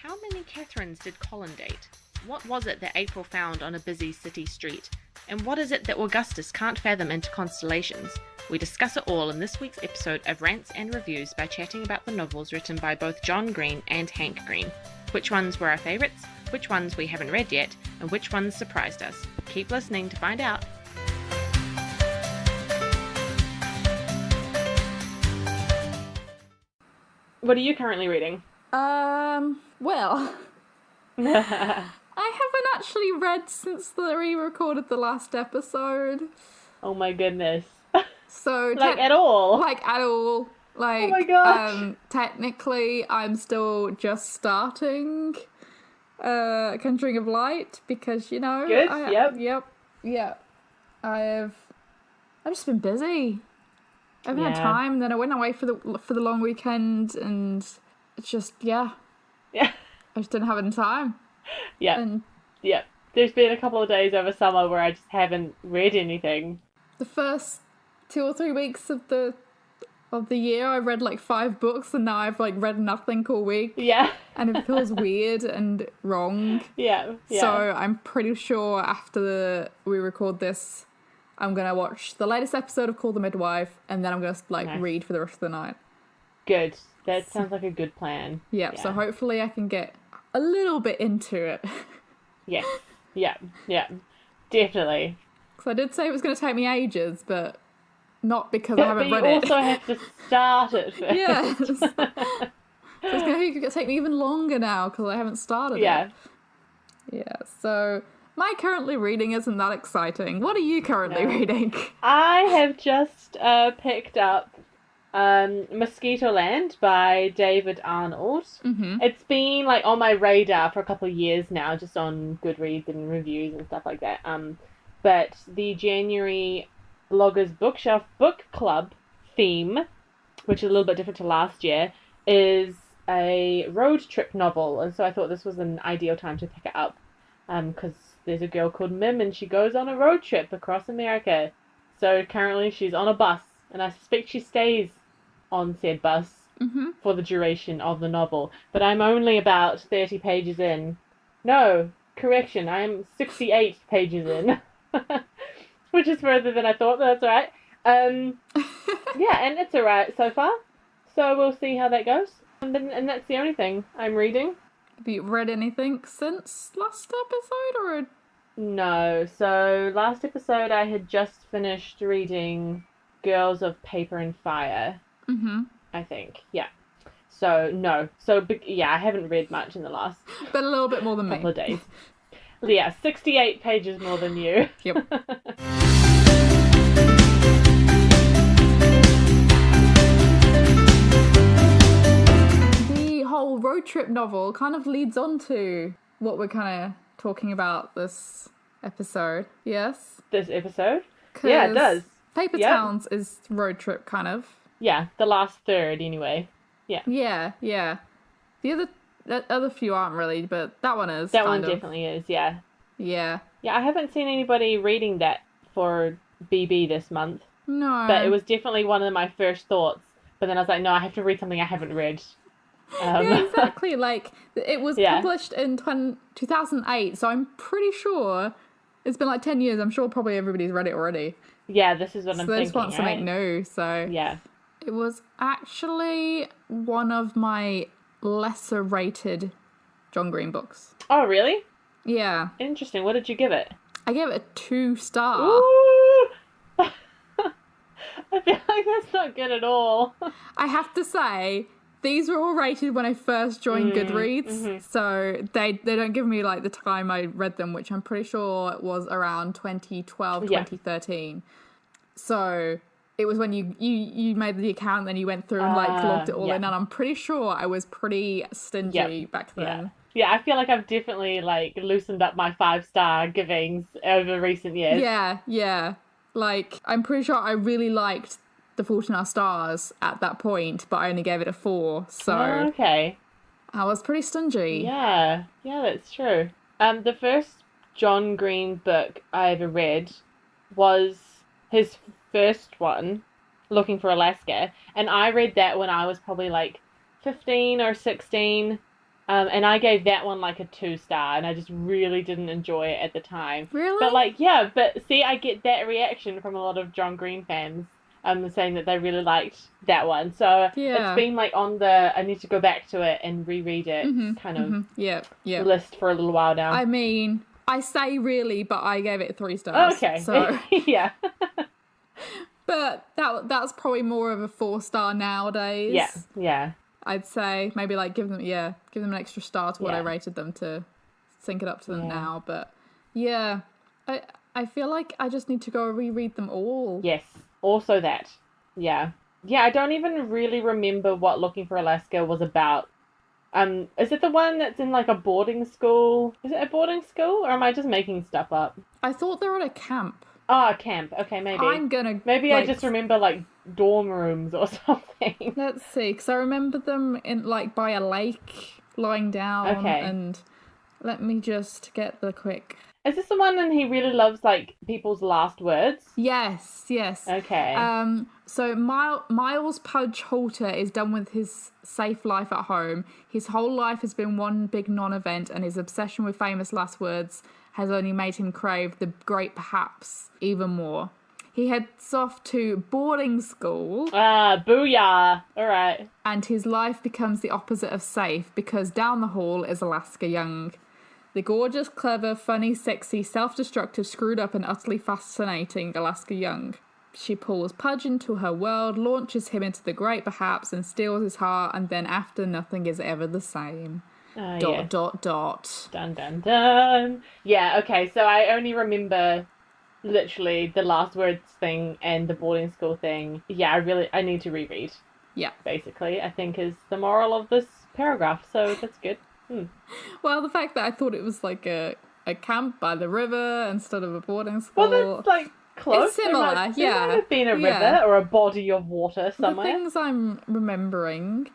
How many Katherines did Colin date? What was it that April found on a busy city street? And what is it that Augustus can't fathom into constellations? We discuss it all in this week's episode of Rants and Reviews by chatting about the novels written by both John Green and Hank Green. Which ones were our favourites, which ones we haven't read yet, and which ones surprised us. Keep listening to find out. What are you currently reading? Well, I haven't actually read since we recorded the last episode. Oh my goodness. So at all? Like, oh my gosh. Technically, I'm still just starting Conjuring of Light because, you know... Good, Yep. I've just been busy. I haven't had Yeah. time. Then I went away for the long weekend, and it's just Yeah. I just didn't have any time. Yeah. And Yeah. There's been a couple of days over summer where I just haven't read anything. the first 2 or 3 weeks of the year, I read like 5 books, and now I've like read nothing all week. Yeah. And it feels weird and wrong. Yeah. So I'm pretty sure after we record this, I'm gonna watch the latest episode of Call the Midwife, and then I'm gonna Nice. read for the rest of the night. Good. That sounds like a good plan. Yeah. So hopefully I can get a little bit into it. Yes. Yeah. Definitely. Because I did say it was gonna take me ages, but not because I haven't but read you it. also have to start it first. Yes. So it's going to take me even longer now because I haven't started Yeah. it. Yeah, so my currently reading isn't that exciting. What are you currently reading? I have just picked up Mosquitoland by David Arnold. Mm-hmm. It's been like on my radar for a couple of years now, just on Goodreads and reviews and stuff like that. But the January Bloggers Bookshelf Book Club theme, which is a little bit different to last year, is a road trip novel, and so I thought this was an ideal time to pick it up, because there's a girl called Mim and she goes on a road trip across America. So currently she's on a bus, and I suspect she stays on said bus for the duration of the novel. But I'm only about 30 pages in. No, correction, I'm 68 pages in. Which is further than I thought, but that's alright. Yeah, and it's alright so far. So we'll see how that goes. And that's the only thing I'm reading. Have you read anything since last episode, or? No, so last episode I had just finished reading Girls of Paper and Fire. Mm-hmm. I think, yeah. So, no. So, yeah, I haven't read much in the last But a little bit more than me. couple of days. Yeah, 68 pages more than you. Yep. The whole road trip novel kind of leads on to what we're kind of talking about this episode. Yes? This episode? Yeah, it 'Cause does. Paper Yep. Towns is road trip, kind of. Yeah, the last third, anyway. Yeah. The other few aren't really, but that one is. That one kind of. definitely is, yeah. Yeah. Yeah, I haven't seen anybody reading that for BB this month, No. but it was definitely one of my first thoughts. But then I was like, no, I have to read something I haven't read. Yeah, exactly. Like, it was Yeah. published in 2008, so I'm pretty sure it's been like 10 years. I'm sure probably everybody's read it already. Yeah, this is what So I'm they thinking, just want something right? new. So Yeah. it was actually one of my lesser rated John Green books. Oh, really? Yeah. Interesting. What did you give it? I gave it a 2-star. Ooh! I feel like that's not good at all. I have to say, these were all rated when I first joined Goodreads, so they don't give me like the time I read them, which I'm pretty sure it was around 2012, Yeah. 2013. So it was when you made the account, then you went through and like logged it all yeah. in, and I'm pretty sure I was pretty stingy back then. Yeah, I feel like I've definitely like loosened up my 5-star givings over recent years. Yeah. Like, I'm pretty sure I really liked The Fault in Our Stars at that point, but I only gave it a 4, so Oh, okay. I was pretty stingy. Yeah, that's true. The first John Green book I ever read was his first one, Looking for Alaska, and I read that when I was probably like 15 or 16, And I gave that one like a 2-star, and I just really didn't enjoy it at the time. Really? But like, yeah, but see, I get that reaction from a lot of John Green fans, saying that they really liked that one. So it's Yeah. been like on the I need to go back to it and reread it kind of Yep. Yep. list for a little while now. I mean, I say really, but I gave it 3 stars. Okay. So Yeah. but that's probably more of a 4-star nowadays. Yeah. Yeah. I'd say maybe like give them an extra star to what I Yeah. rated them to sync it up to them Yeah. now. But yeah, I feel like I just need to go reread them all. Yes. Also that. Yeah. Yeah, I don't even really remember what Looking for Alaska was about. Is it the one that's in like a boarding school? Is it a boarding school, or am I just making stuff up? I thought they were at a camp. Oh, a camp. Okay, maybe. Maybe I just remember like dorm rooms or something. Let's see, because I remember them in like by a lake, lying down. Okay. And let me just get the quick. Is this the one and he really loves like people's last words? Yes. Okay. So Miles Pudge Halter is done with his safe life at home. His whole life has been one big non-event, and his obsession with famous last words has only made him crave the great perhaps even more. He heads off to boarding school. Ah, booyah. All right. And his life becomes the opposite of safe, because down the hall is Alaska Young. The gorgeous, clever, funny, sexy, self-destructive, screwed up and utterly fascinating Alaska Young. She pulls Pudge into her world, launches him into the great perhaps, and steals his heart, and then after nothing is ever the same. Yes. Dot. Dun dun dun. Yeah, okay, so I only remember literally the last words thing and the boarding school thing. Yeah, I need to reread. Yeah. Basically, I think is the moral of this paragraph, so that's good. Well, the fact that I thought it was like a camp by the river instead of a boarding school. Well, that's like close. It's similar, There might have been a river or a body of water somewhere. The things I'm remembering.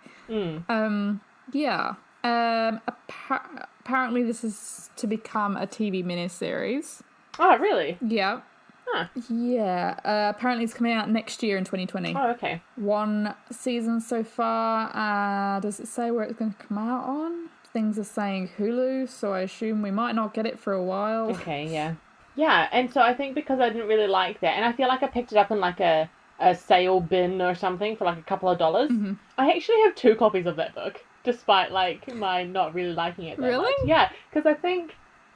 Yeah. Apparently this is to become a TV miniseries. Oh, really? Yeah. Huh. Yeah. Apparently it's coming out next year in 2020. Oh, okay. 1 season so far. Does it say where it's going to come out on? Things are saying Hulu, so I assume we might not get it for a while. Okay, yeah. Yeah, and so I think because I didn't really like that, and I feel like I picked it up in like a sale bin or something for like a couple of dollars. Mm-hmm. I actually have 2 copies of that book, despite like my not really liking it that Really? much. Yeah, because I think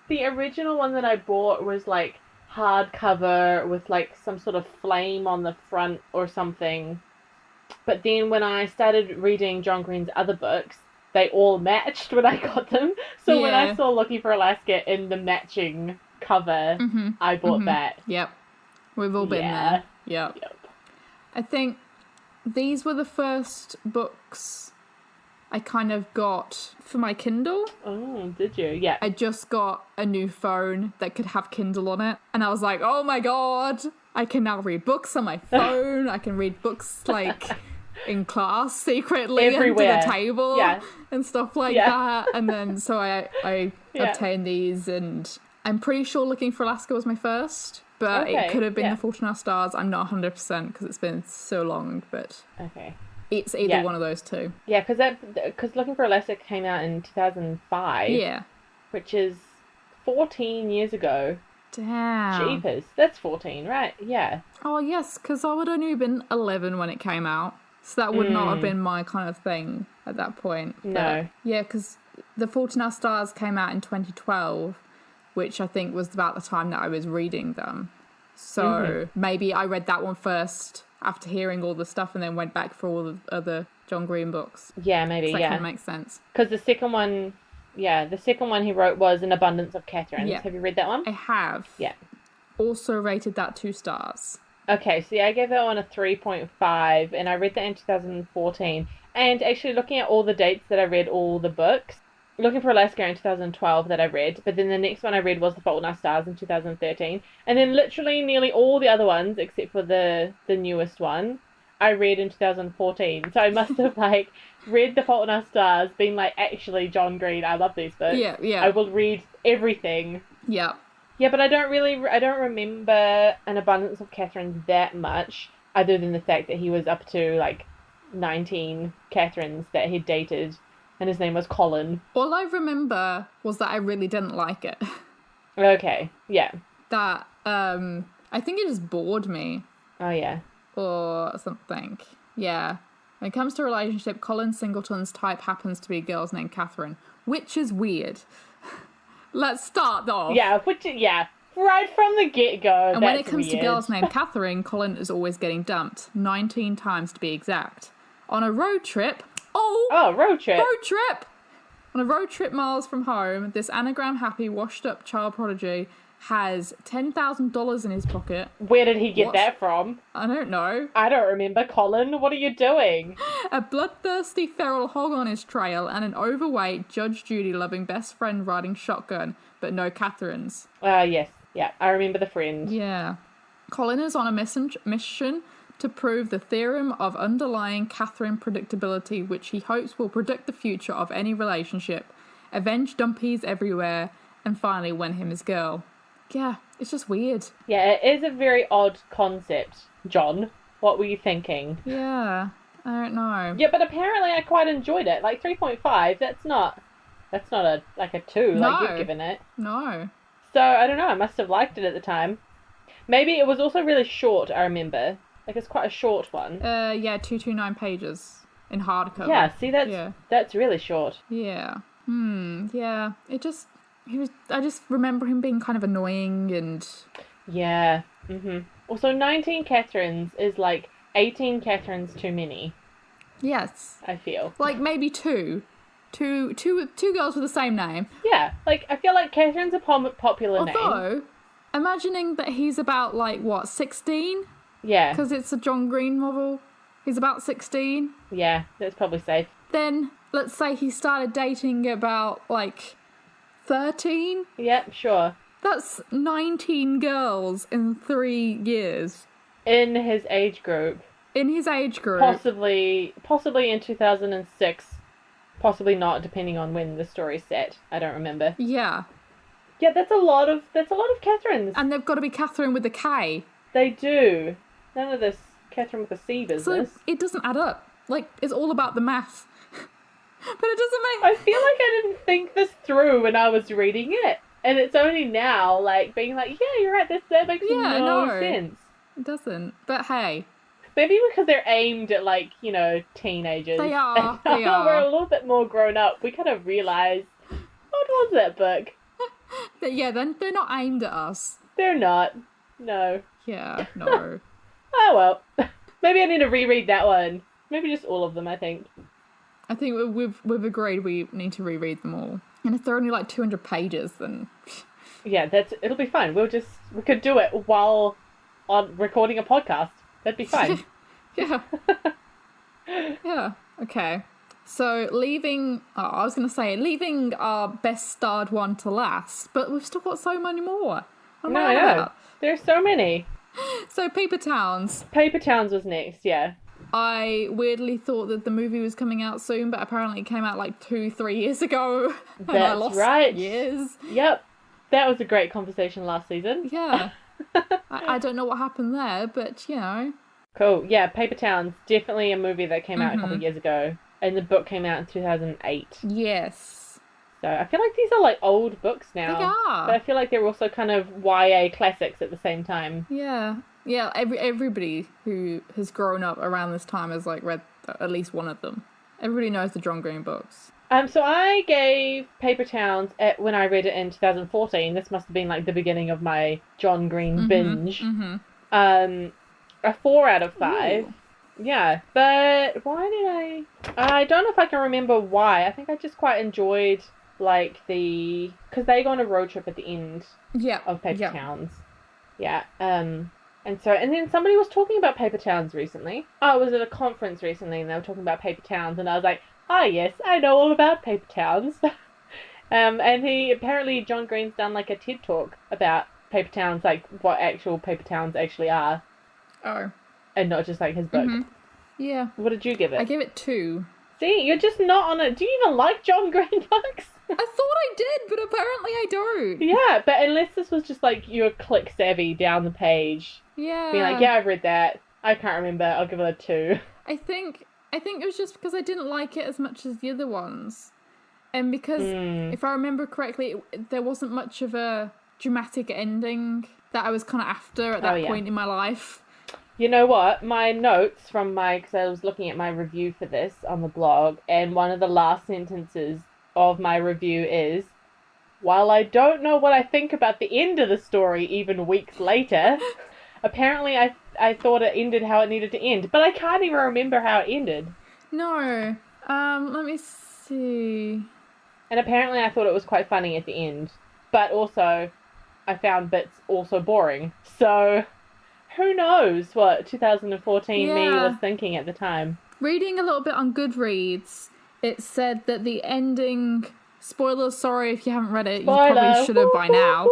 the original one that I bought was like hardcover with like some sort of flame on the front or something. But then when I started reading John Green's other books, they all matched when I got them. So when I saw Looking for Alaska in the matching cover, I bought that. Yep. We've all been there. Yep. I think these were the first books I kind of got for my Kindle. Oh, did you? Yeah. I just got a new phone that could have Kindle on it. And I was like, oh my god, I can now read books on my phone. I can read books like in class secretly everywhere under the table and stuff like that. And then so I obtained these, and I'm pretty sure Looking for Alaska was my first, but it could have been The Fault in Our Stars. I'm not 100% because it's been so long, but it's either one of those two. Yeah, because Looking for Alaska came out in 2005. Yeah. Which is 14 years ago. Damn. Jeepers. That's 14, right? Yeah. Oh, yes, because I would only have been 11 when it came out. So that would not have been my kind of thing at that point. No. But, yeah, because The Fault in Our Stars came out in 2012, which I think was about the time that I was reading them. So maybe I read that one first after hearing all the stuff and then went back for all the other John Green books. Yeah, maybe, so that kind of makes sense. Because the second one he wrote was An Abundance of Katherine. Yeah. Have you read that one? I have. Yeah. Also rated that 2 stars. Okay, so I gave that one a 3.5, and I read that in 2014. And actually, looking at all the dates that I read all the books, Looking for Alaska in 2012 that I read, but then the next one I read was The Fault in Our Stars in 2013. And then literally nearly all the other ones, except for the newest one, I read in 2014. So I must have, like, read The Fault in Our Stars, been like, actually, John Green, I love these books. Yeah. I will read everything. Yeah. Yeah, but I don't remember An Abundance of Katherine that much, other than the fact that he was up to, like, 19 Katherines that he dated and his name was Colin. All I remember was that I really didn't like it. Okay, yeah. That, I think it just bored me. Oh, yeah. Or something. Yeah. When it comes to relationship, Colin Singleton's type happens to be a girl named Katherine, which is weird. Let's start off. Yeah, right from the get-go, And when it comes to girls named Katherine, Colin is always getting dumped. 19 times to be exact. On a road trip... Oh, road trip. Road trip! On a road trip miles from home, this anagram-happy, washed-up child prodigy has $10,000 in his pocket. Where did he get that from? I don't know. I don't remember, Colin. What are you doing? A bloodthirsty feral hog on his trail and an overweight, Judge Judy-loving best friend riding shotgun, but no Katherine's. Yes. Yeah, I remember the friend. Yeah. Colin is on a mission to prove the theorem of underlying Katherine predictability, which he hopes will predict the future of any relationship, avenge dumpies everywhere, and finally win him his girl. Yeah, it's just weird. Yeah, it is a very odd concept, John. What were you thinking? Yeah, I don't know. Yeah, but apparently I quite enjoyed it. Like 3.5, that's not a 2 like you've given it. No. So, I don't know, I must have liked it at the time. Maybe it was also really short, I remember. Like, it's quite a short one. Yeah, 229 pages in hardcover. Yeah, see, that's really short. Yeah. Yeah. I just remember him being kind of annoying and... Yeah. Also, 19 Katherines is like 18 Katherines too many. Yes. I feel. Like, maybe two. Two girls with the same name. Yeah, like, I feel like Katherine's a popular name. Although, imagining that he's about, 16? Yeah. Because it's a John Green novel. He's about 16. Yeah, that's probably safe. Then, let's say he started dating about, 13? Yep, sure. That's 19 girls in 3 years. In his age group. Possibly in 2006. Possibly not, depending on when the story's set. I don't remember. Yeah. Yeah, that's a lot of Katherines. And they've got to be Katherine with a K. They do. None of this Katherine with a C business. So it doesn't add up. It's all about the math. But it doesn't make... I feel like I didn't think this through when I was reading it. And it's only now, being like, yeah, you're right, that makes no sense. It doesn't. But hey. Maybe because they're aimed at, teenagers. They are. And now we're a little bit more grown up. We kind of realise, what was that book? Yeah, they're not aimed at us. They're not. No. Yeah, no. Oh, well. Maybe I need to reread that one. Maybe just all of them, I think. I think we've agreed we need to reread them all. And if they're only 200 pages, then... Yeah, it'll be fine. We could do it while on recording a podcast. That'd be fine. Yeah. Yeah, okay. So leaving our best starred one to last, but we've still got so many more. I know. There's so many. So Paper Towns. Paper Towns was next, yeah. I weirdly thought that the movie was coming out soon, but apparently it came out 2-3 years ago. And I lost years. Yep. That was a great conversation last season. Yeah. I don't know what happened there, but, Cool. Yeah, Paper Towns. Definitely a movie that came out a couple of years ago. And the book came out in 2008. Yes. So I feel like these are old books now. They are. But I feel like they're also kind of YA classics at the same time. Yeah. Yeah, everybody who has grown up around this time has read at least one of them. Everybody knows the John Green books. So I gave Paper Towns, when I read it in 2014, this must have been the beginning of my John Green binge, a 4 out of 5. Ooh. Yeah, but why did I don't know if I can remember why. I think I just quite enjoyed, because they go on a road trip at the end of Paper Towns. Yeah, and then somebody was talking about Paper Towns recently. I was at a conference recently and they were talking about Paper Towns and I was like, yes, I know all about Paper Towns. And apparently John Green's done a TED talk about Paper Towns, what actual Paper Towns actually are. Oh. And not just his book. Mm-hmm. Yeah. What did you give it? I gave it 2. See, you're just not on it. Do you even like John Green books? I thought I did, but apparently I don't. Yeah, but unless this was just you're click savvy down the page. Yeah. Being I've read that. I can't remember. I'll give it a 2. I think I think it was just because I didn't like it as much as the other ones. And because, if I remember correctly, there wasn't much of a dramatic ending that I was kind of after at that point in my life. You know what? My notes from because I was looking at my review for this on the blog, and one of the last sentences of my review is, while I don't know what I think about the end of the story even weeks later, apparently I thought it ended how it needed to end, but I can't even remember how it ended. No. Let me see. And apparently I thought it was quite funny at the end, but also I found bits also boring. So who knows what 2014 me was thinking at the time. Reading a little bit on Goodreads, it said that the ending, spoilers, sorry if you haven't read it, Spoiler. You probably should have by now,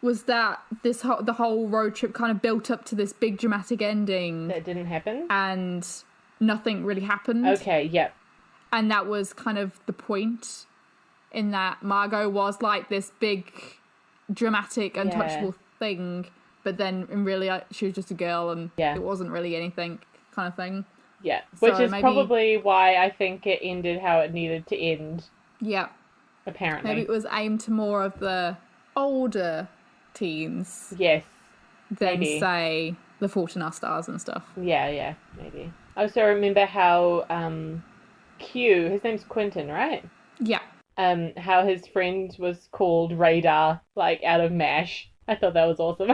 was that the whole road trip kind of built up to this big dramatic ending. That didn't happen? And nothing really happened. Okay, yep. And that was kind of the point, in that Margot was like this big, dramatic, untouchable thing, but then in really she was just a girl and it wasn't really anything kind of thing. Yeah, So which is probably why I think it ended how it needed to end. Yeah. Apparently. Maybe it was aimed to more of the older teens. Yes. Than, maybe. say, the Fault in Our Stars and stuff. Yeah, maybe. I also remember how Q, his name's Quentin, right? Yeah. How his friend was called Radar, like, out of MASH. I thought that was awesome.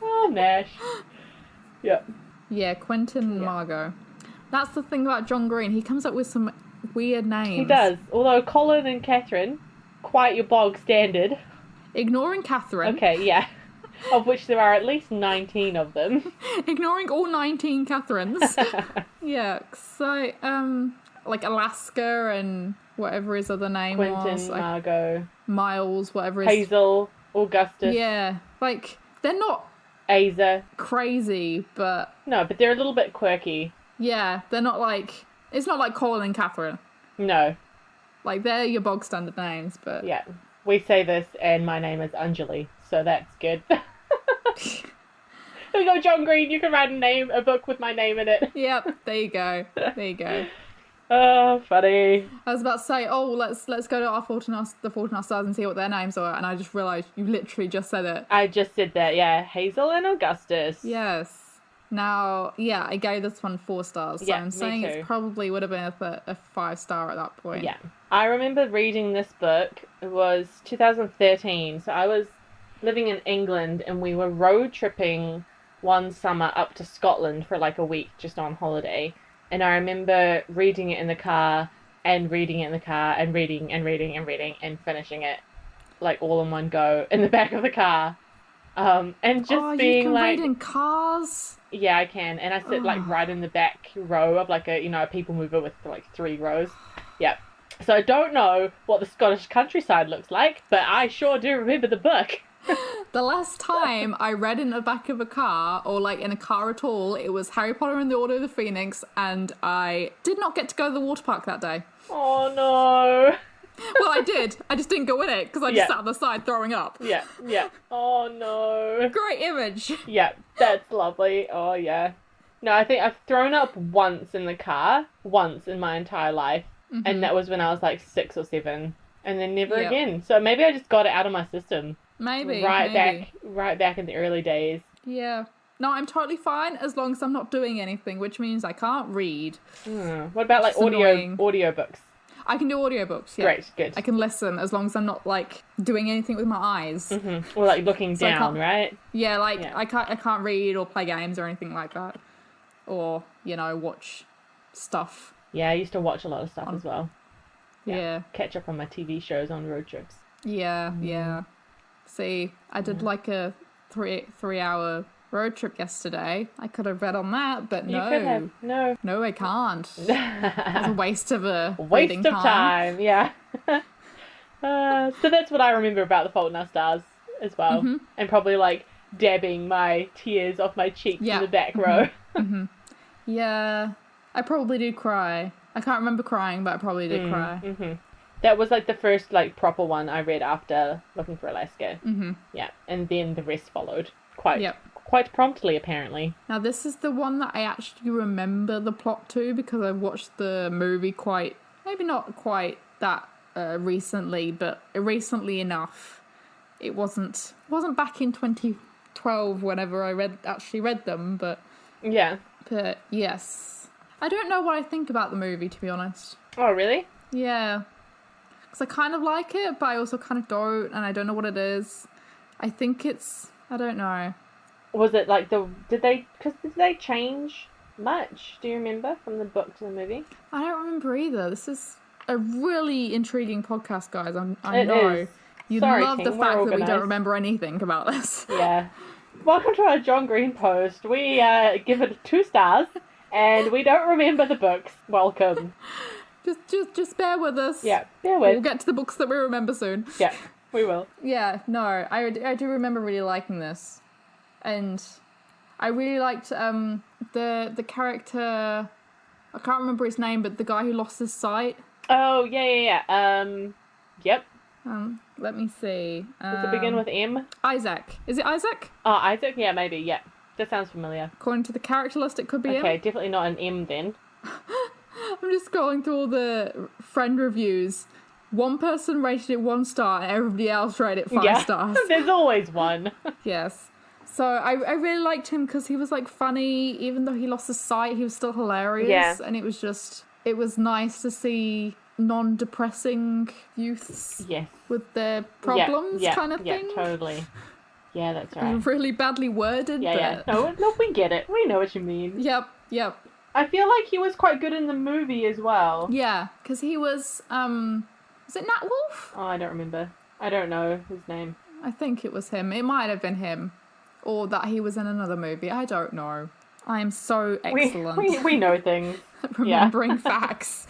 Oh, MASH. Yep. Yeah, Quentin and Margot. That's the thing about John Green. He comes up with some weird names. He does. Although Colin and Katherine, quite your bog standard. Ignoring Katherine. Okay, yeah. Of which there are at least 19 of them. Ignoring all 19 Catherines. Yeah, so, like Alaska and whatever his other name was. Quentin, Margot. Miles, whatever his... Hazel, Augustus. Yeah, like, they're not... Asa. Crazy, but... No, but they're a little bit quirky. Yeah, they're not like... It's not like Colin and Katherine. No. Like, they're your bog standard names, but... Yeah. We say this, and my name is Anjali, so that's good. There we go, John Green. You can write a book with my name in it. Yep, there you go. There you go. Oh, funny. I was about to say, let's go to the Fault in Our Stars and see what their names are, and I just realised you literally just said it. I just said that, yeah. Hazel and Augustus. Yes. Now, yeah, I gave this one 4 stars, so I'm saying it probably would have been a 5-star at that point. Yeah. I remember reading this book. It was 2013, so I was living in England, and we were road tripping one summer up to Scotland for like a week just on holiday. And I remember reading it in the car and reading it in the car and reading and reading and reading and finishing it like all in one go in the back of the car. And just being you can like... read in cars? Yeah, I can. And I sit like right in the back row of like a people mover with like 3 rows. Yep. So I don't know what the Scottish countryside looks like, but I sure do remember the book. The last time I read in the back of a car, or like in a car at all, it was Harry Potter and the Order of the Phoenix, and I did not get to go to the water park that day. Oh no. Well, I did. I just didn't go in it, because I just sat on the side throwing up. Yeah. Oh no. Great image. Yeah, that's lovely. Oh yeah. No, I think I've thrown up once in the car, once in my entire life, and that was when I was like 6 or 7, and then never again. So maybe I just got it out of my system. Maybe. Right back in the early days. Yeah. No, I'm totally fine as long as I'm not doing anything, which means I can't read. What about like audiobooks? I can do audiobooks, yeah. Great, good. I can listen as long as I'm not like doing anything with my eyes. Or like looking down, right? Yeah, I can't read or play games or anything like that. Or, watch stuff. Yeah, I used to watch a lot of stuff as well. Yeah. Catch up on my TV shows on road trips. Yeah. See, I did like a 3-hour road trip yesterday. I could have read on that, but no. You could have. No. No, I can't. It's a waste of time. Yeah. So that's what I remember about The Fault in Our Stars as well. And probably like dabbing my tears off my cheeks in the back row. Yeah. I probably did cry. I can't remember crying, but I probably did cry. That was like the first like proper one I read after Looking for Alaska. Yeah, and then the rest followed. Yep. quite promptly, apparently. Now, this is the one that I actually remember the plot to because I watched the movie maybe not quite that recently, but recently enough. It wasn't back in 2012 whenever I actually read them, but Yeah. Yes. I don't know what I think about the movie, to be honest. Oh, really? Yeah. Because I kind of like it, but I also kind of don't, and I don't know what it is. I think I don't know. Was it like did they change much? Do you remember from the book to the movie? I don't remember either. This is a really intriguing podcast, guys. I It know. is. You Sorry, love team, the we're fact that we organised. don't remember anything about this. Yeah. Welcome to our John Green post. We give it 2 stars, and we don't remember the books. Welcome. Just bear with us. Yeah, bear with. We'll get to the books that we remember soon. Yeah, we will. Yeah, no, I do remember really liking this. And I really liked the character, I can't remember his name, but the guy who lost his sight. Oh, yeah. Yep. Let me see. Does it begin with M? Isaac. Is it Isaac? Oh, Isaac? Yeah, maybe, yeah. That sounds familiar. According to the character list, it could be him. Okay, definitely not an M then. I'm just scrolling through all the friend reviews. One person rated it 1 star and everybody else rated it 5 stars. There's always one. Yes. So I really liked him because he was like funny, even though he lost his sight, he was still hilarious. Yeah. And it was nice to see non-depressing youths with their problems kind of thing. Yeah, totally. Yeah, that's right. Really badly worded. Yeah. No, we get it. We know what you mean. Yep. I feel like he was quite good in the movie as well. Yeah, because he was it Nat Wolff? Oh, I don't remember. I don't know his name. I think it was him. It might have been him. Or that he was in another movie. I don't know. I am so excellent. We know things. Remembering facts.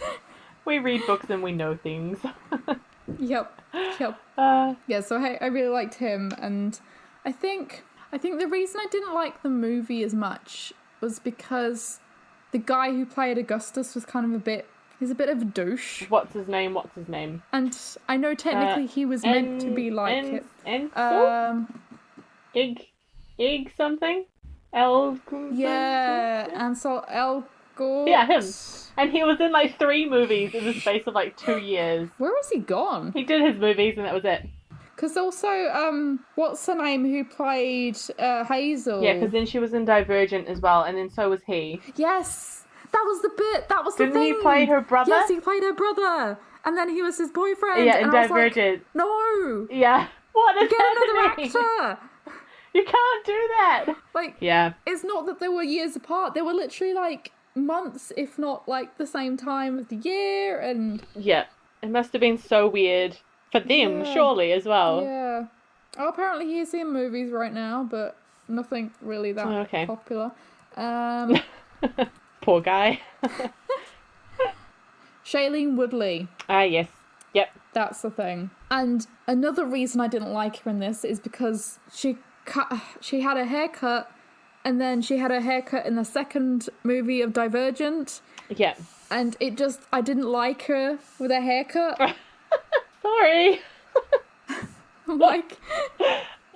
We read books and we know things. Yep. Yeah, so I really liked him, and I think the reason I didn't like the movie as much was because the guy who played Augustus was kind of he's a bit of a douche. What's his name? And I know technically he was meant to be like it. Ig something? El... Yeah, Ansel Elgort. Yeah, him. And he was in like 3 movies in the space of like 2 years. Where was he gone? He did his movies and that was it. Because also, what's her name who played Hazel? Yeah, because then she was in Divergent as well, and then so was he. Yes! That was the bit! That was the thing! Didn't he play her brother? Yes, he played her brother! And then he was his boyfriend! Yeah, in and Divergent. Like, no! Yeah. What is Get happening? another actor! You can't do that! Like, yeah. It's not that they were years apart, they were literally like months, if not like the same time of the year, and... Yeah. It must have been so weird for them, surely, as well. Yeah. Oh, apparently he's in movies right now, but nothing really that popular. Poor guy. Shailene Woodley. Ah, yes. Yep. That's the thing. And another reason I didn't like her in this is because she had a haircut, and then she had a haircut in the second movie of Divergent. Yeah. And I didn't like her with her haircut. Sorry. I'm like,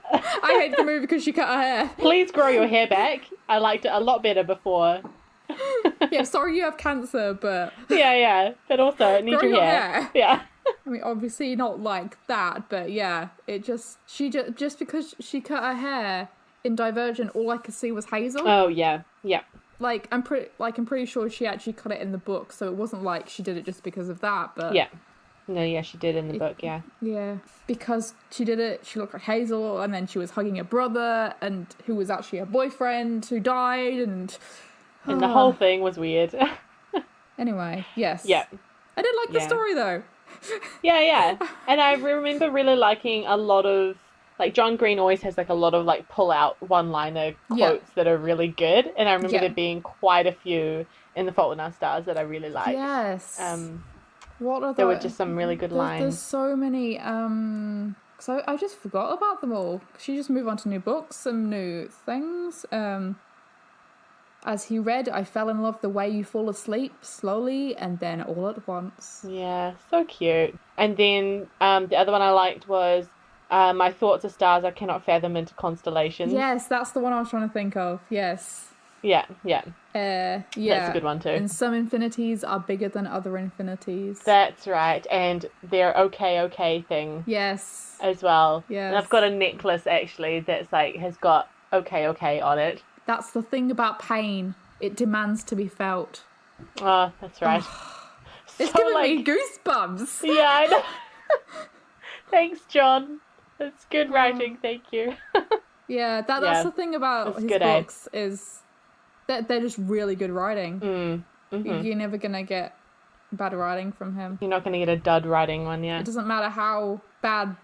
I hate the movie because she cut her hair. Please grow your hair back. I liked it a lot better before. Yeah, sorry you have cancer, but... Yeah. But also, it needs grow your hair. Yeah. I mean, obviously not like that, but yeah, just because she cut her hair in Divergent, all I could see was Hazel. Oh, yeah. Yeah. I'm pretty sure she actually cut it in the book, so it wasn't like she did it just because of that, but... Yeah. No, yeah, she did in the book, yeah. Yeah, because she did it, she looked like Hazel, and then she was hugging her brother, and who was actually her boyfriend, who died, and the whole thing was weird. Anyway, yes. Yeah. I did like the story, though. Yeah. And I remember really liking a lot of... Like, John Green always has, like, a lot of, like, pull-out one-liner quotes that are really good. And I remember there being quite a few in The Fault in Our Stars that I really liked. Yes. What are there were just some really good lines. There's so many, so I just forgot about them all. She just moved on to new books, some new things. As he read, I fell in love the way you fall asleep, slowly, and then all at once. Yeah, so cute. And then the other one I liked was My thoughts are stars I cannot fathom into constellations. Yes, that's the one I was trying to think of. Yes. Yeah, yeah. Yeah. That's a good one too. And some infinities are bigger than other infinities. That's right. And their okay thing. Yes. As well. Yes. And I've got a necklace actually that's like has got okay on it. That's the thing about pain. It demands to be felt. Oh, that's right. It's giving me goosebumps. Yeah, I know. Thanks, John. That's good writing. Thank you. Yeah, that's the thing about his books is that they're just really good writing. You're never gonna get bad writing from him. You're not gonna get a dud writing one, yeah. It doesn't matter how bad,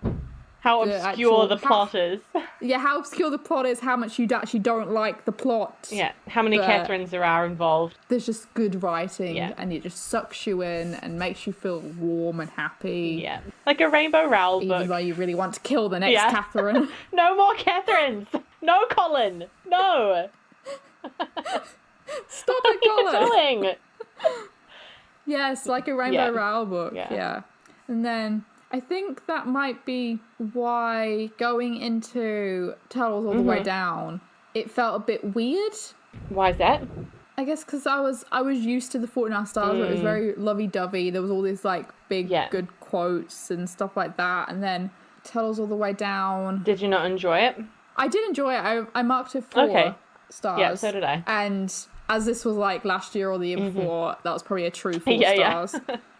how obscure the plot is. Yeah, how obscure the plot is, how much you actually don't like the plot. Yeah, how many Katherines there are involved. There's just good writing, and it just sucks you in and makes you feel warm and happy. Yeah, like a Rainbow Rowell book. Even though you really want to kill the next Katherine. No more Katherines! No, Colin! No! Stop it, Colin! What are you doing? Yes, like a Rainbow Rowell book, yeah. And then I think that might be why going into Turtles All the Way Down, it felt a bit weird. Why is that? I guess because I was used to the Fault in Our Stars where it was very lovey-dovey. There was all these like big good quotes and stuff like that. And then Turtles All the Way Down. Did you not enjoy it? I did enjoy it. I marked it 4 stars. Yeah, so did I. And as this was like last year or the year before, that was probably a true 4 stars.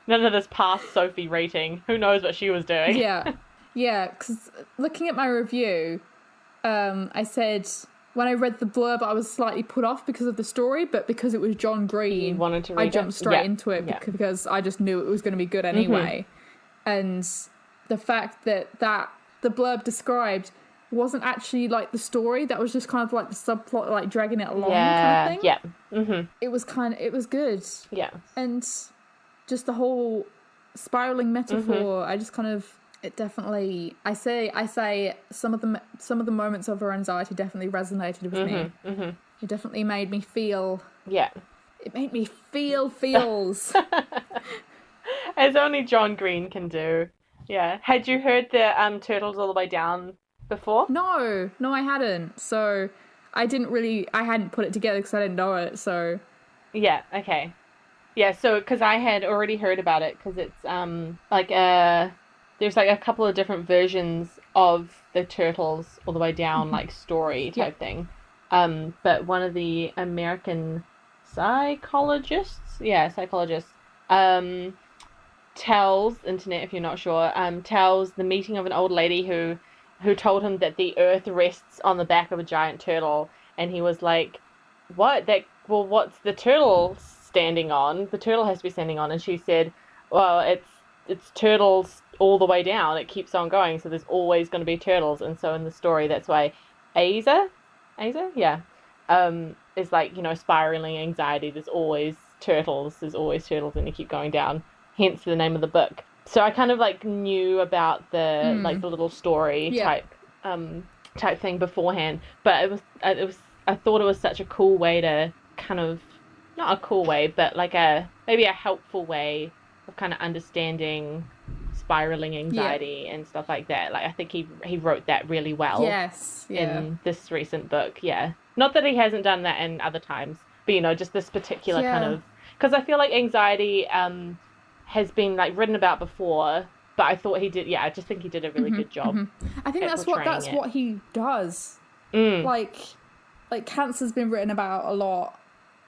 None of this past Sophie rating. Who knows what she was doing? Yeah, because looking at my review, I said when I read the blurb I was slightly put off because of the story, but because it was John Green, you wanted to read I jumped straight into it because I just knew it was going to be good anyway. And the fact that the blurb described wasn't actually like the story, that was just kind of like the subplot, like dragging it along kind of thing. It was good. And just the whole spiraling metaphor, I just kind of, it definitely, I say some of the moments of her anxiety definitely resonated with me. It definitely made me feel. It made me feel feels. As only John Green can do. Yeah. Had you heard the Turtles All the Way Down before? No, I hadn't. So I hadn't put it together because I didn't know it. So yeah, okay. Yeah, so because I had already heard about it because it's there's like a couple of different versions of the Turtles All the Way Down like story type thing. But one of the American psychologists tells internet, if you're not sure, tells the meeting of an old lady who told him that the earth rests on the back of a giant turtle, and he was like, what? What's the turtle standing on? The turtle has to be standing on. And she said, well, it's turtles all the way down. It keeps on going, so there's always going to be turtles. And so in the story, that's why Asa, is like, spiraling anxiety. There's always turtles, and you keep going down. Hence the name of the book. So I kind of like knew about the like the little story type thing beforehand, but I thought it was such a cool way to kind of, not a cool way, but like maybe a helpful way of kind of understanding spiraling anxiety and stuff like that. Like I think he wrote that really well. Yes. Yeah. In this recent book. Yeah. Not that he hasn't done that in other times, but just this particular kind of, because I feel like anxiety has been like written about before, but I thought he did. Yeah, I just think he did a really good job. I think that's what he does. Like cancer's been written about a lot,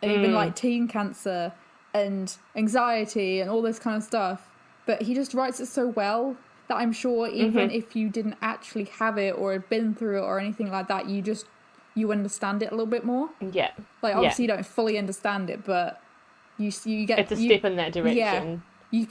and even like teen cancer and anxiety and all this kind of stuff. But he just writes it so well that I'm sure even if you didn't actually have it or have been through it or anything like that, you understand it a little bit more. Yeah. Like obviously you don't fully understand it, but you get it's a step in that direction. Yeah. You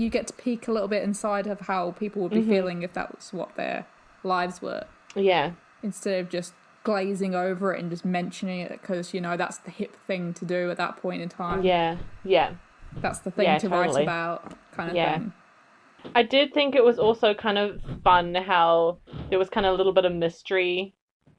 get to peek a little bit inside of how people would be feeling if that was what their lives were. Yeah. Instead of just glazing over it and just mentioning it because that's the hip thing to do at that point in time. Yeah. That's the thing to write about, kind of thing. I did think it was also kind of fun how there was kind of a little bit of mystery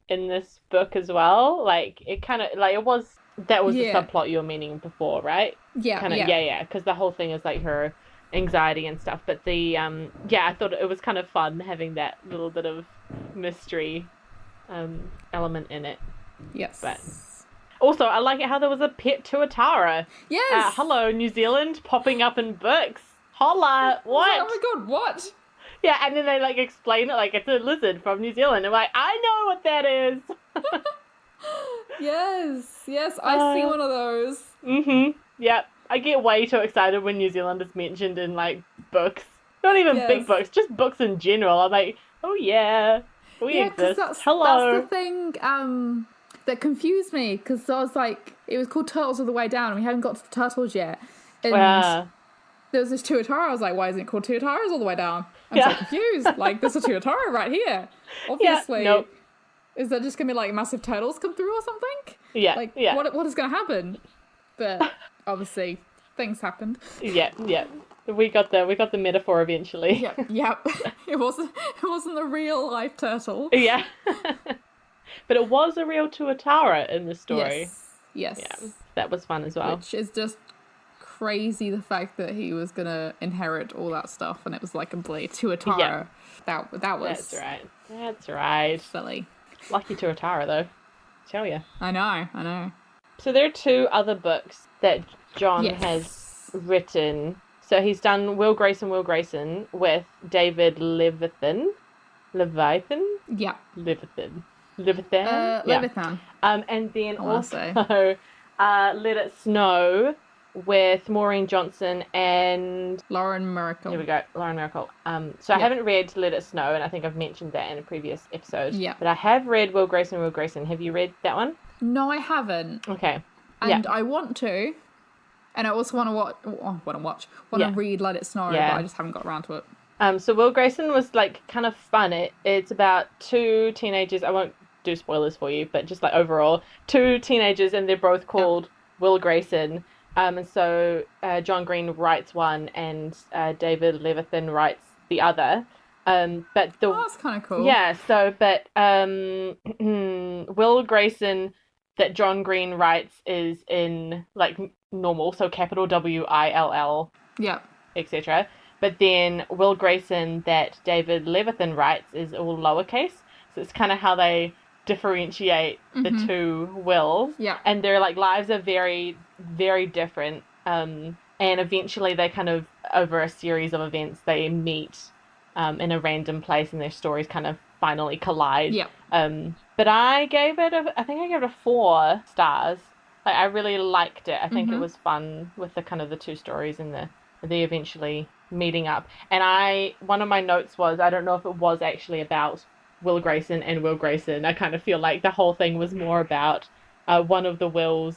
in this book as well. Like it kind of like it was. That was the subplot you were meaning before, right? Yeah, Because the whole thing is like her anxiety and stuff. But the I thought it was kind of fun having that little bit of mystery element in it. Yes. But also, I like it how there was a pet tuatara. Yes. Hello, New Zealand, popping up in books. Holla, what? Oh my god, what? Yeah, and then they like explain it like it's a lizard from New Zealand. I'm like, I know what that is. Yes, I see one of those. Yeah, I get way too excited when New Zealand is mentioned in like books. Not even big books, just books in general. I'm like, oh yeah, we exist. Hello. That's the thing that confused me, because I was like, it was called Turtles All the Way Down, and we hadn't got to the turtles yet. And there was this tuatara. I was like, why isn't it called Tuataras All the Way Down? I'm so confused. Like, there's a tuatara right here. Obviously. Yeah, nope. Is that just going to be like massive turtles come through or something? Yeah. Like, yeah. What is going to happen? But obviously, things happened. Yeah. We got the metaphor eventually. Yep. It wasn't a real life turtle. Yeah. But it was a real tuatara in the story. Yes. Yeah. That was fun as well. Which is just crazy, the fact that he was gonna inherit all that stuff, and it was like a blade tuatara. Yeah. That was. That's right. Silly. Lucky tuatara though. Tell you. I know. So there are 2 other books that John has written. So he's done Will Grayson with David Leviathan. Yeah. Leviathan. Leviathan. And then also Let It Snow with Maureen Johnson and Lauren Miracle. Here we go, Lauren Miracle. So I haven't read Let It Snow, and I think I've mentioned that in a previous episode. Yeah. But I have read Will Grayson. Have you read that one? No, I haven't. Okay. And I want to. And I also want to read Let It Snow, but I just haven't got around to it. So Will Grayson was like kind of fun. It's about 2 teenagers. I won't do spoilers for you, but just like overall, 2 teenagers, and they're both called Will Grayson. And so John Green writes one, and David Leviathan writes the other. But that's kind of cool. Yeah. So, but Will Grayson that John Green writes is in like normal, so capital WILL. Yeah. Etc. But then Will Grayson that David Leviathan writes is all lowercase. So it's kind of how they differentiate the 2 wills. Yeah. And their like lives are very, very different. And eventually they kind of, over a series of events, they meet in a random place, and their stories kind of finally collide. Yeah. But I gave it a 4 stars. Like, I really liked it. I think it was fun with the kind of the 2 stories and the eventually meeting up. And one of my notes was, I don't know if it was actually about Will Grayson and Will Grayson. I kind of feel like the whole thing was more about one of the Will's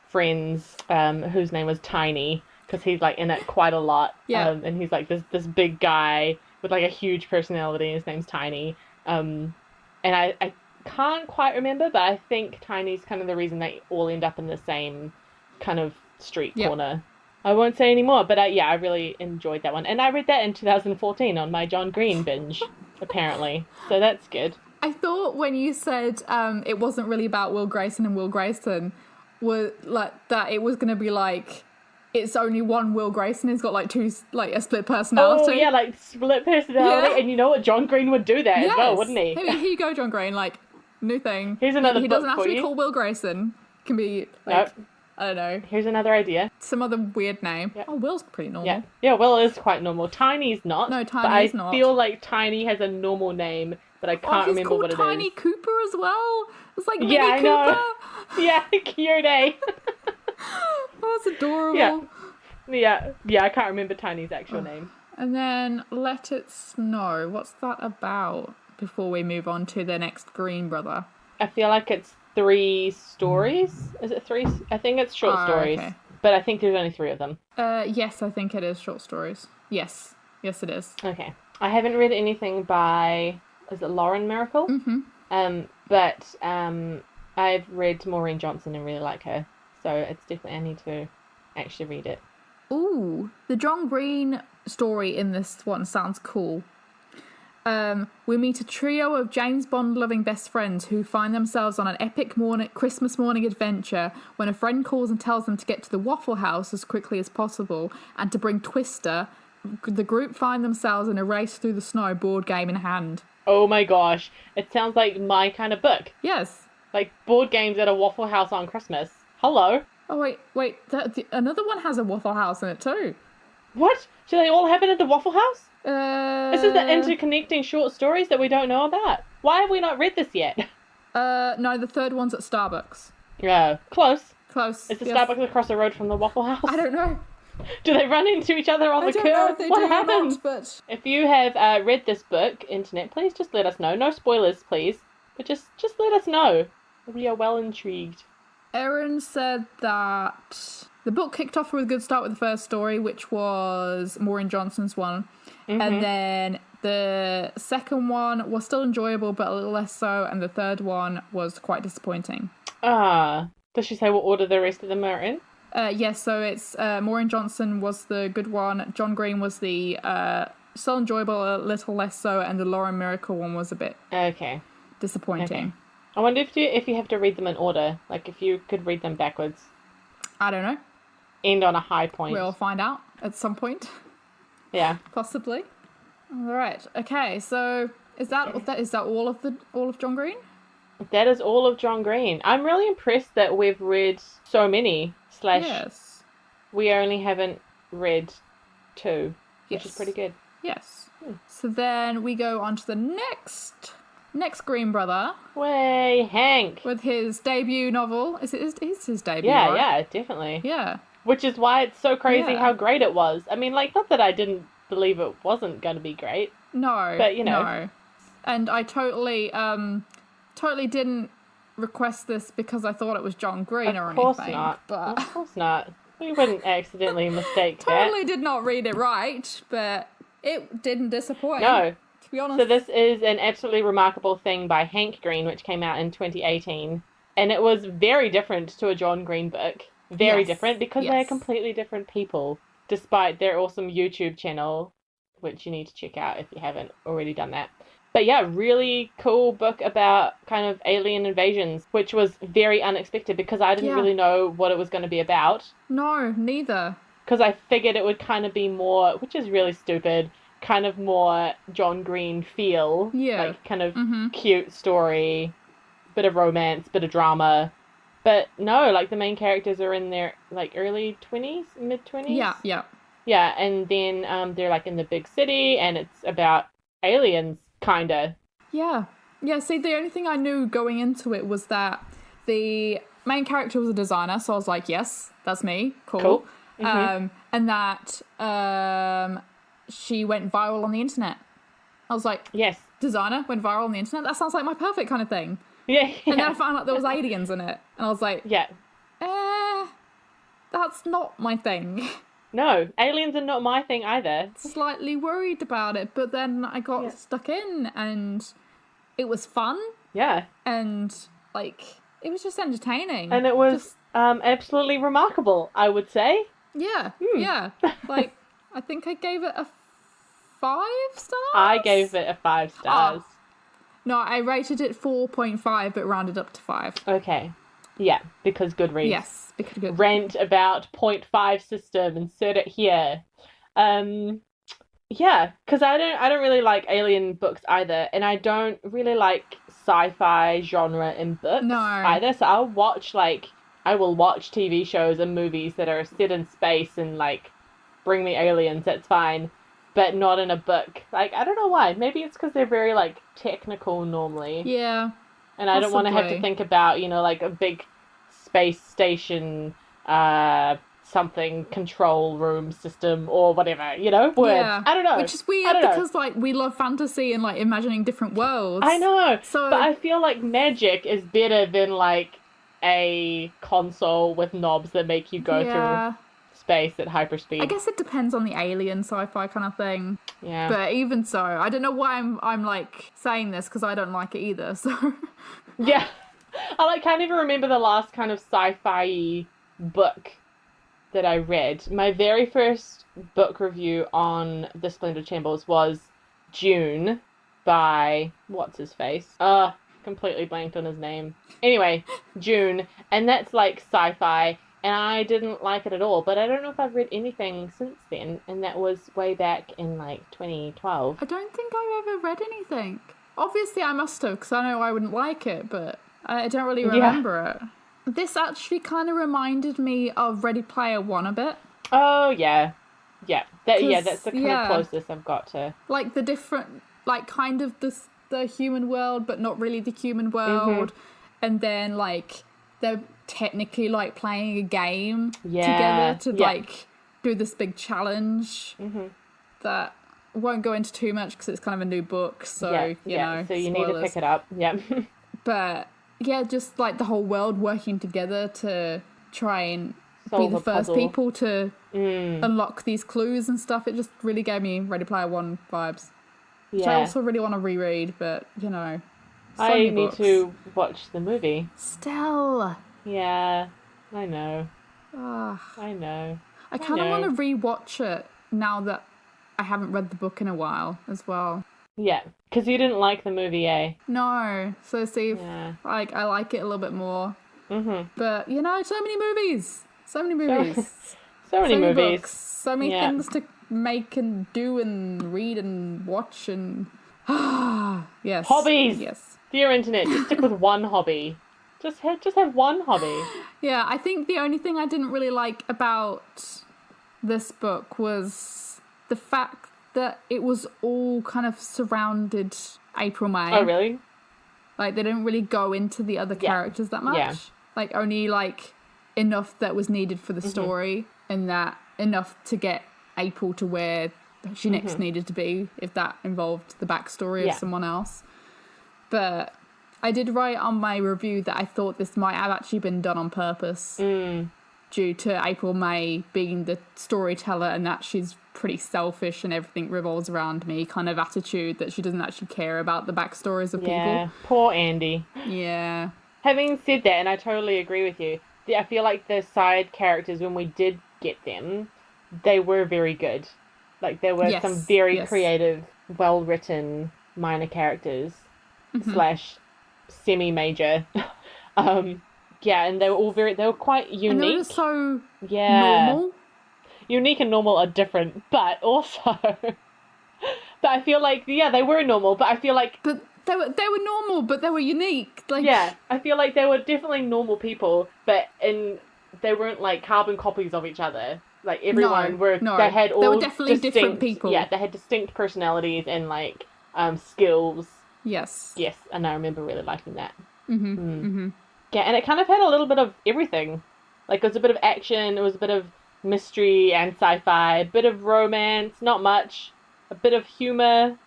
friends, whose name was Tiny, because he's like in it quite a lot. Yeah. And he's like this big guy with like a huge personality, and his name's Tiny. And I can't quite remember, but I think Tiny's kind of the reason they all end up in the same kind of street corner. I won't say any more, but I really enjoyed that one. And I read that in 2014 on my John Green binge, apparently. So that's good. I thought when you said it wasn't really about Will Grayson and Will Grayson, were like that it was going to be like it's only one Will Grayson who's got like 2, like a split personality. Oh, yeah, like split personality. Yeah. And you know what? John Green would do that as well, wouldn't he? Here you go, John Green. Like, new thing. Here's another He book doesn't have for to be you. called Will Grayson. It can be, like, I don't know. Here's another idea. Some other weird name. Yep. Oh, Will's pretty normal. Yeah, Will is quite normal. Tiny's not. No, Tiny's not. I feel like Tiny has a normal name, but I can't remember what it is. He's called Tiny Cooper as well. It's like Mini I Cooper. know. Yeah, cute, eh? Oh, that's adorable. Yeah, I can't remember Tiny's actual name. And then Let It Snow. What's that about? Before we move on to the next Green brother. I feel like it's 3 stories. Is it 3? I think it's short stories. Okay. But I think there's only 3 of them. Yes, I think it is short stories. Yes, it is. Okay. I haven't read anything by, is it Lauren Miracle? But I've read Maureen Johnson and really like her. So it's definitely, I need to actually read it. Ooh, the John Green story in this one sounds cool. We meet a trio of James Bond-loving best friends who find themselves on an epic Christmas morning adventure when a friend calls and tells them to get to the Waffle House as quickly as possible and to bring Twister, the group find themselves in a race through the snow, board game in hand. Oh my gosh. It sounds like my kind of book. Yes. Like board games at a Waffle House on Christmas. Hello. Oh, wait. Another one has a Waffle House in it, too. What? Do they all happen at the Waffle House? This is the Uh, interconnecting short stories that we don't know about. Why have we not read this yet? no, the third one's at Starbucks. Yeah, close. Close. Is the yes. Starbucks across the road from the Waffle House? I don't know. Do they run into each other on the I don't know curb? if they What do happens? or not, but... If you have read this book, internet, please just let us know. No spoilers, please. But just let us know. We are well intrigued. Erin said that the book kicked off with a good start with the first story, which was Maureen Johnson's one. Mm-hmm. And then the second one was still enjoyable, but a little less so. And the third one was quite disappointing. Does she say what order the rest of them are in? Yes, so it's Maureen Johnson was the good one. John Green was the still enjoyable, a little less so. And the Lauren Miracle one was a bit disappointing. Okay. I wonder if you have to read them in order. Like, if you could read them backwards. I don't know. End on a high point. We'll find out at some point. Yeah. Possibly. All right. Okay. So is that all of John Green? That is all of John Green. I'm really impressed that we've read so many. Yes. We only haven't read 2, which is pretty good. Yes. So then we go on to the next Green brother. Way, Hank. With his debut novel. Is his debut? Yeah, right? yeah, definitely. Yeah. Which is why it's so crazy how great it was. I mean, like, not that I didn't believe it wasn't going to be great. No. But, you know. No. And I totally didn't request this because I thought it was John Green or anything. Of course not. But Of course not. We wouldn't accidentally mistake totally that. did not read it right, but it didn't disappoint. No. To be honest. So this is an absolutely remarkable thing by Hank Green, which came out in 2018. And it was very different to a John Green book. Very different, because they are completely different people, despite their awesome YouTube channel, which you need to check out if you haven't already done that. But yeah, really cool book about kind of alien invasions, which was very unexpected because I didn't really know what it was going to be about. No, neither. Because I figured it would kind of be more, which is really stupid, kind of more John Green feel. Yeah. Like kind of cute story, bit of romance, bit of drama. But no, like the main characters are in their like early 20s, mid 20s. Yeah, yeah. Yeah, and then they're like in the big city and it's about aliens, kinda. Yeah. Yeah, see, the only thing I knew going into it was that the main character was a designer, so I was like, yes, that's me. Cool. And that she went viral on the internet. I was like, yes, designer went viral on the internet? That sounds like my perfect kind of thing. Yeah. And then I found out there was aliens in it. And I was like, yeah. That's not my thing. No, aliens are not my thing either. Slightly worried about it, but then I got stuck in and it was fun. Yeah. And, like, it was just entertaining. And it was absolutely remarkable, I would say. Yeah, yeah. Like, I think I gave it a 5 stars? I gave it a 5 stars. No, I rated it 4.5, but rounded up to 5. Okay. Yeah, because Goodreads. Yes, because Goodreads. Rant about 0.5 system, insert it here. Yeah, because I don't really like alien books either, and I don't really like sci-fi genre in books either. So I will watch TV shows and movies that are set in space and like bring me aliens. That's fine, but not in a book. Like, I don't know why. Maybe it's because they're very like technical normally. Yeah. And I don't want to have to think about, like a big space station, something control room system or whatever, words. Yeah. I don't know. Which is weird because like we love fantasy and like imagining different worlds. I know. So, but I feel like magic is better than like a console with knobs that make you go through space at hyperspeed. I guess it depends on the alien sci-fi kind of thing. Yeah. But even so, I don't know why I'm like saying this because I don't like it either. So yeah, I can't even remember the last kind of sci-fi book that I read. My very first book review on The Splendid Shambles was June by what's his face? Completely blanked on his name. Anyway, June, and that's like sci-fi. and I didn't like it at all. But I don't know if I've read anything since then, and that was way back in like 2012. I don't think I've ever read anything. Obviously, I must have, because I know I wouldn't like it, but I don't really remember it. This actually kind of reminded me of Ready Player One a bit. Oh, yeah. Yeah. That's the kind of closest I've got to. Like the different, like kind of the human world, but not really the human world. And then, like, they're technically, like, playing a game together to, like, do this big challenge that won't go into too much because it's kind of a new book, so, you know, so you spoilers. need to pick it up. Yeah. But, yeah, just, like, the whole world working together to try and solve be the first puzzle. people to unlock these clues and stuff. It just really gave me Ready Player One vibes. Which I also really want to reread, but, you know, I need to watch the movie. Still. Yeah, I know. I know. I kind of want to rewatch it now that I haven't read the book in a while as well. Yeah, because you didn't like the movie, eh? No. So see if like I like it a little bit more. But, you know, so many movies. So many movies. So many movies. Books, so many things to make and do and read and watch and... yes. Hobbies! Yes. Dear Internet, just stick with one hobby. Just have one hobby. Yeah, I think the only thing I didn't really like about this book was the fact that it was all kind of surrounded April May. Oh, really? Like, they didn't really go into the other characters that much. Yeah. Like, only, like, enough that was needed for the story and that enough to get April to where she next needed to be, if that involved the backstory of someone else. But I did write on my review that I thought this might have actually been done on purpose due to April May being the storyteller and that she's pretty selfish and everything revolves around me kind of attitude, that she doesn't actually care about the backstories of people. Poor Andy. Yeah. Having said that, and I totally agree with you, I feel like the side characters, when we did get them, they were very good. Like, there were some very creative, well-written minor characters / semi-major. And they were all they were quite unique. And they were so normal. Unique and normal are different, but also... but I feel like, they were normal, but I feel like... But they were normal, but they were unique. Like... Yeah, I feel like they were definitely normal people, but they weren't, like, carbon copies of each other. Like, everyone they had all... They were definitely different people. Yeah, they had distinct personalities and, like, skills. Yes. Yes, and I remember really liking that. Yeah, and it kind of had a little bit of everything. Like, it was a bit of action, it was a bit of mystery and sci-fi, a bit of romance, not much, a bit of humor,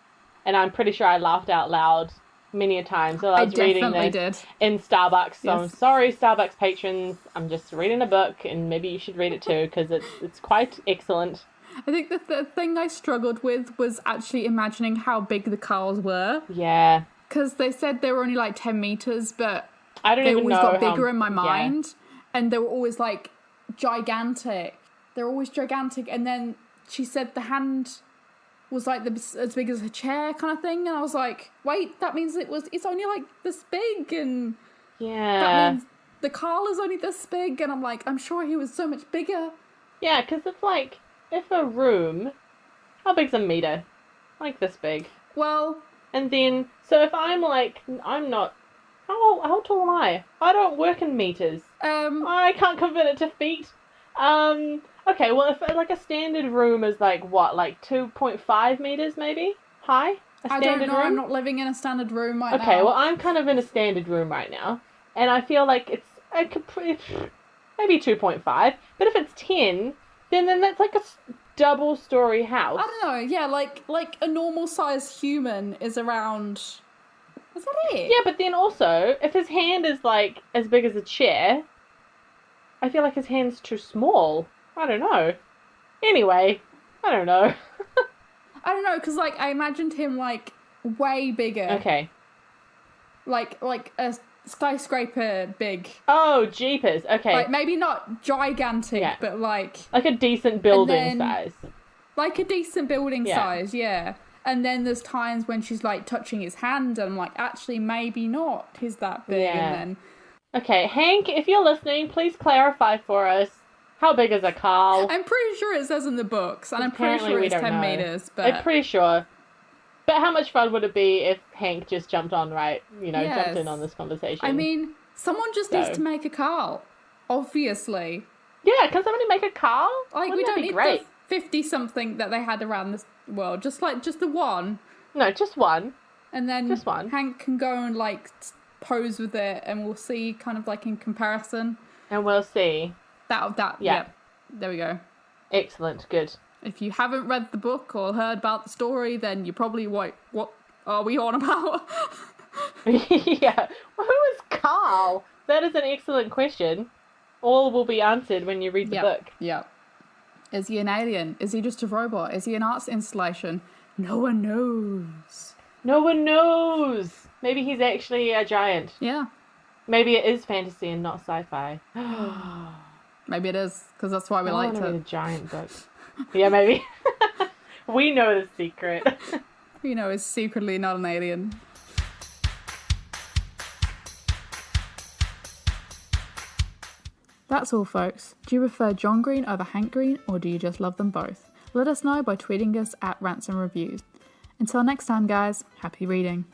and I'm pretty sure I laughed out loud many a time. So I was reading this in Starbucks, so I'm sorry, Starbucks patrons, I'm just reading a book, and maybe you should read it too, because it's quite excellent. I think the thing I struggled with was actually imagining how big the cars were. Yeah. Because they said they were only like 10 meters, but I don't they even always know got bigger in my mind. Yeah. And they were always like gigantic. They're always gigantic. And then she said the hand was like as big as a chair kind of thing. And I was like, wait, that means it's only like this big. And that means the car is only this big. And I'm like, I'm sure he was so much bigger. Yeah, because it's like, if a room, how big's a meter? Like this big. Well. And then, so if I'm like, I'm not, how tall am I? I don't work in meters. I can't convert it to feet. Okay, well, if like a standard room is like what, like 2.5 meters maybe high? I don't know. Room? I'm not living in a standard room right now. Okay, well, I'm kind of in a standard room right now, and I feel like maybe 2.5. But if it's 10, then that's like a double-story house. I don't know. Yeah, like a normal-sized human is around. Is that it? Yeah, but then also, if his hand is like as big as a chair, I feel like his hand's too small. I don't know. Anyway, I don't know. I don't know, because, like, I imagined him, like, way bigger. Okay. Like a skyscraper big. Oh, jeepers. Okay. Like, maybe not gigantic, but, like... Like a decent building size. Like a decent building size, yeah. And then there's times when she's, like, touching his hand, and I'm like, actually, maybe not. He's that big. Yeah. And then... Okay, Hank, if you're listening, please clarify for us. How big is a Carl? I'm pretty sure it says in the books, and I'm pretty Apparently sure we it's don't 10 know. meters, I'm but pretty sure. But how much fun would it be if Hank just jumped on, right? yes. Jumped in on this conversation. I mean, someone just needs to make a Carl. Obviously. Yeah, can somebody make a Carl? Like, Wouldn't we that don't be need great? the 50-something that they had around this world. Just the one. No, just one. And then Just one. Hank can go and, like, pose with it, and we'll see kind of, like, in comparison. And we'll see. Yeah. There we go. Excellent, good. If you haven't read the book or heard about the story, then you probably, what are we on about? Yeah. Well, who is Carl? That is an excellent question. All will be answered when you read the book. Yeah. Is he an alien? Is he just a robot? Is he an arts installation? No one knows. No one knows. Maybe he's actually a giant. Yeah. Maybe it is fantasy and not sci-fi. Maybe it is, because that's why we liked I want to it. read a giant book. Yeah, maybe. We know the secret. Is secretly not an alien. That's all, folks. Do you prefer John Green over Hank Green, or do you just love them both? Let us know by tweeting us at Rants and Reviews. Until next time, guys, happy reading.